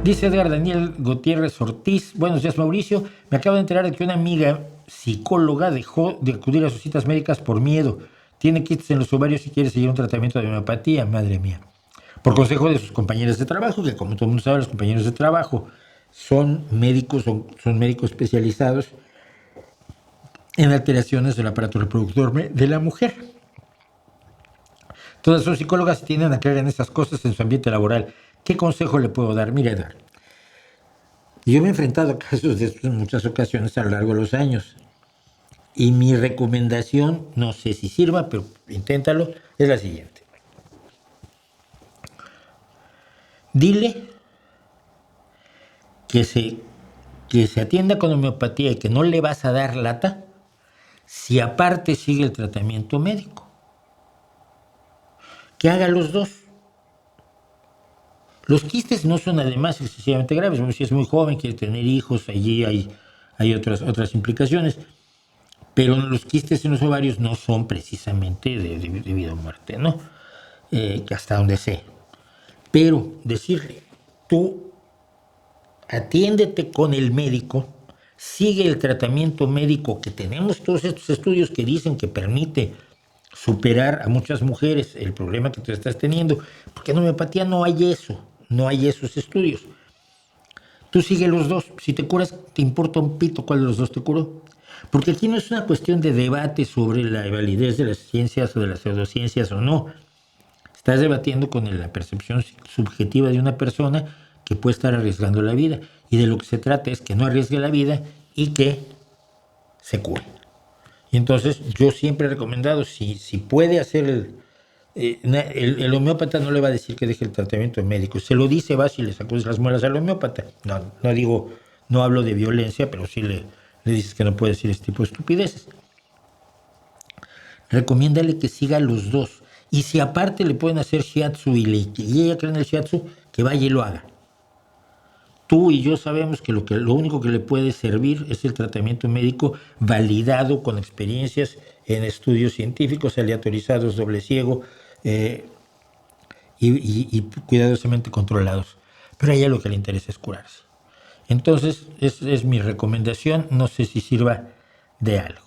Dice Edgar Daniel Gutiérrez Ortiz: buenos días, Mauricio. Me acabo de enterar de que una amiga psicóloga dejó de acudir a sus citas médicas por miedo. Tiene quistes en los ovarios y quiere seguir un tratamiento de homeopatía. Madre mía. Por consejo de sus compañeros de trabajo, que como todo el mundo sabe, los compañeros de trabajo son médicos especializados en alteraciones del aparato reproductor de la mujer. Todas son psicólogas y tienden a creer en esas cosas en su ambiente laboral. ¿Qué consejo le puedo dar? Mira, Edgar, yo me he enfrentado a casos de estos en muchas ocasiones a lo largo de los años. Y mi recomendación, no sé si sirva, pero inténtalo, es la siguiente. Dile que se atienda con homeopatía y que no le vas a dar lata si aparte sigue el tratamiento médico. Que haga los dos. Los quistes no son además excesivamente graves. Si es muy joven, quiere tener hijos, allí hay otras implicaciones. Pero los quistes en los ovarios no son precisamente de vida o muerte, ¿no? Que hasta donde sé. Pero decirle, tú atiéndete con el médico, sigue el tratamiento médico, que tenemos todos estos estudios que dicen que permite superar a muchas mujeres el problema que tú estás teniendo, porque en homeopatía no hay eso, no hay esos estudios. Tú sigue los dos. Si te curas, te importa un pito cuál de los dos te curó. Porque aquí no es una cuestión de debate sobre la validez de las ciencias o de las pseudociencias o no. Estás debatiendo con la percepción subjetiva de una persona que puede estar arriesgando la vida. Y de lo que se trata es que no arriesgue la vida y que se cure. Y entonces yo siempre he recomendado, si puede hacer el homeópata no le va a decir que deje el tratamiento médico. Se lo dice, vas y le sacudes las muelas al homeópata. No hablo de violencia, pero sí le dices que no puede decir este tipo de estupideces. Recomiéndale que siga los dos. Y si aparte le pueden hacer shiatsu y ella cree en el shiatsu, que vaya y lo haga. Tú y yo sabemos que lo único que le puede servir es el tratamiento médico validado con experiencias en estudios científicos, aleatorizados, doble ciego y cuidadosamente controlados. Pero a ella lo que le interesa es curarse. Entonces, esa es mi recomendación. No sé si sirva de algo.